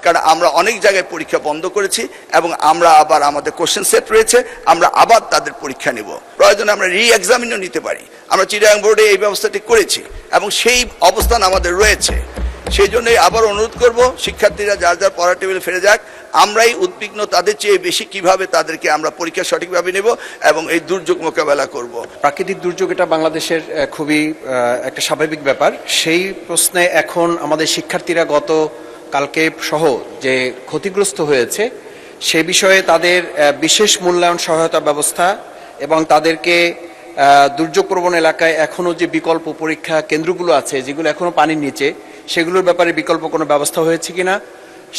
কারণ আমরা অনেক জায়গায় পরীক্ষা বন্ধ করেছি এবং আমরা আবার আমাদের কোশ্চেন সেট রয়েছে, আমরা আবার তাদের পরীক্ষা নেব। প্রয়োজনে আমরা রি-এক্সামিনও নিতে পারি। আমরা চিটাগাং বোর্ডে এই ব্যবস্থাটি করেছি এবং সেই অবস্থান আমাদের রয়েছে। সেই জন্যই আবার অনুরোধ করব, শিক্ষার্থীরা যার যার পড়ার টেবিলে ফিরে যাক। আমরাই উদ্বিগ্ন তাদের চেয়ে বেশি কিভাবে তাদেরকে আমরা পরীক্ষা সঠিকভাবে নেব এবং এই দুর্যোগ মোকাবেলা করব। প্রাকৃতিক দুর্যোগ এটা বাংলাদেশের খুবই একটা স্বাভাবিক ব্যাপার। সেই প্রশ্নে এখন আমাদের শিক্ষার্থীরা গত কালকে সহ যে ক্ষতিগ্রস্ত হয়েছে সে বিষয়ে তাদের বিশেষ মূল্যায়ন সহায়তা ব্যবস্থা এবং তাদেরকে দুর্যোগ প্রবণ এলাকায় এখনও যে বিকল্প পরীক্ষা কেন্দ্রগুলো আছে যেগুলো এখনও পানির নিচে, সেগুলোর ব্যাপারে বিকল্প কোনো ব্যবস্থা হয়েছে কিনা।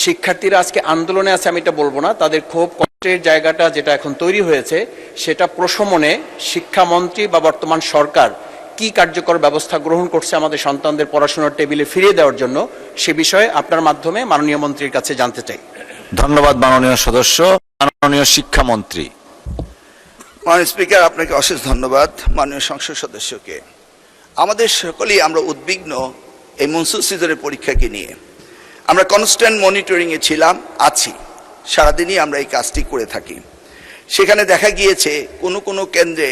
শিক্ষার্থীরা আজকে আন্দোলনে আছে আমি এটা বলবো না, তাদের ক্ষোভ কষ্টের জায়গাটা যেটা এখন তৈরি হয়েছে সেটা প্রশমনে শিক্ষামন্ত্রী বা বর্তমান সরকার কি কার্যকর ব্যবস্থা গ্রহণ করছে আমাদের সন্তানদের পড়াশোনার টেবিলে ফিরিয়ে দেওয়ার জন্য, সে বিষয়ে আপনার মাধ্যমে মাননীয় মন্ত্রীর কাছে জানতে চাই। ধন্যবাদ মাননীয় সদস্য। মাননীয় শিক্ষামন্ত্রী। মাননীয় স্পিকার, আপনাকে অশেষ ধন্যবাদ। মাননীয় সংসদ সদস্যকে, আমাদের সকলেই আমরা উদ্বিগ্ন এই মনসুন সিজনের পরীক্ষাকে নিয়ে। আমরা কনস্ট্যান্ট মনিটরিংয়ে ছিলাম, আছি, সারাদিনই আমরা এই কাজটি করে থাকি। সেখানে দেখা গিয়েছে কোনো কোনো কেন্দ্রে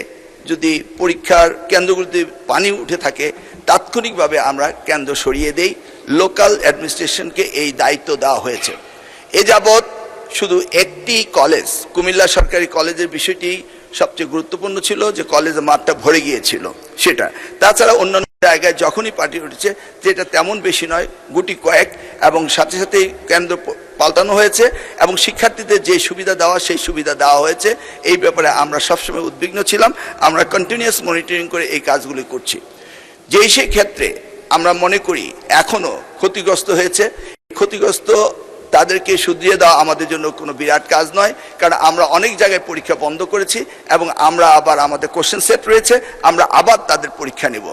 যদি পরীক্ষার কেন্দ্রগুলিতে পানি উঠে থাকে তাৎক্ষণিকভাবে আমরা কেন্দ্র সরিয়ে দেই। লোকাল অ্যাডমিনিস্ট্রেশনকে এই দায়িত্ব দেওয়া হয়েছে। এ যাবৎ শুধু একটি কলেজ, কুমিল্লা সরকারি কলেজের বিষয়টি সবচেয়ে গুরুত্বপূর্ণ ছিল, যে কলেজের মাঠটা ভরে গিয়েছিল সেটা। তাছাড়া অন্যান্য জায়গায় যখনই পার্টি উঠেছে, যেটা তেমন বেশি নয়, গুটি কয়েক, এবং সাথে সাথেই কেন্দ্র পাল্টানো হয়েছে এবং শিক্ষার্থীদের যে সুবিধা দেওয়া সেই সুবিধা দেওয়া হয়েছে। এই ব্যাপারে আমরা সবসময় উদ্বিগ্ন ছিলাম। আমরা কন্টিনিউয়াস মনিটরিং করে এই কাজগুলি করছি। যেই সেই ক্ষেত্রে আমরা মনে করি এখনও ক্ষতিগ্রস্ত হয়েছে, ক্ষতিগ্রস্ত তাদেরকে শুধরিয়ে দেওয়া আমাদের জন্য কোনো বিরাট কাজ নয়, কারণ আমরা অনেক জায়গায় পরীক্ষা বন্ধ করেছি এবং আমরা আবার আমাদের কোশ্চেন সেট রয়েছে, আমরা আবার তাদের পরীক্ষা নেব।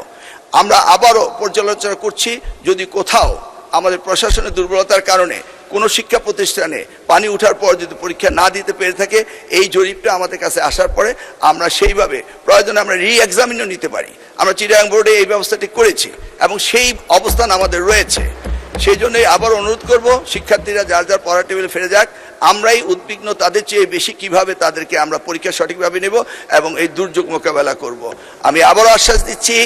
আমরা আবারও পর্যালোচনা করছি, যদি কোথাও আমাদের প্রশাসনের দুর্বলতার কারণে কোনো শিক্ষা প্রতিষ্ঠানে পানি ওঠার পর যদি পরীক্ষা না দিতে পেরে থাকে, এই জরিপটা আমাদের কাছে আসার পরে আমরা সেইভাবে প্রয়োজনে আমরা রি-এক্সামিনও নিতে পারি। আমরা চিটাগাং বোর্ডে এই ব্যবস্থাটি করেছি এবং সেই অবস্থান আমাদের রয়েছে। সেই জন্যই আবার অনুরোধ করব, শিক্ষার্থীরা যার যার পড়ার টেবিলে ফিরে যাক। আমরাই উদ্বিগ্ন তাদের চেয়ে বেশি কিভাবে তাদেরকে আমরা পরীক্ষা সঠিকভাবে নেব এবং এই দুর্যোগ মোকাবেলা করব। আমি আবারও আশ্বাস দিচ্ছি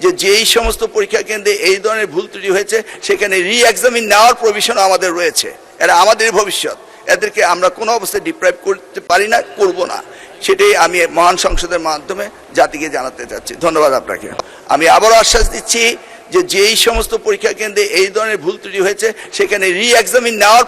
যে যেই সমস্ত পরীক্ষা কেন্দ্রে এই ধরনের ভুল ত্রুটি হয়েছে সেখানে রি-এক্সামিন নেওয়ার প্রভিশনও আমাদের রয়েছে। এরা আমাদের ভবিষ্যৎ, এদেরকে আমরা কোনো অবস্থায় ডিপ্রাইভ করতে পারি না, করব না। সেটাই আমি মহান সংসদের মাধ্যমে জাতিকে জানাতে চাচ্ছি। ধন্যবাদ আপনাকে। আমি আবারও আশ্বাস দিচ্ছি যে যেই সমস্ত পরীক্ষা কেন্দ্রে এই ধরনের ভুল ত্রুটি হয়েছে সেখানে রি-এক্সামিন নেওয়ার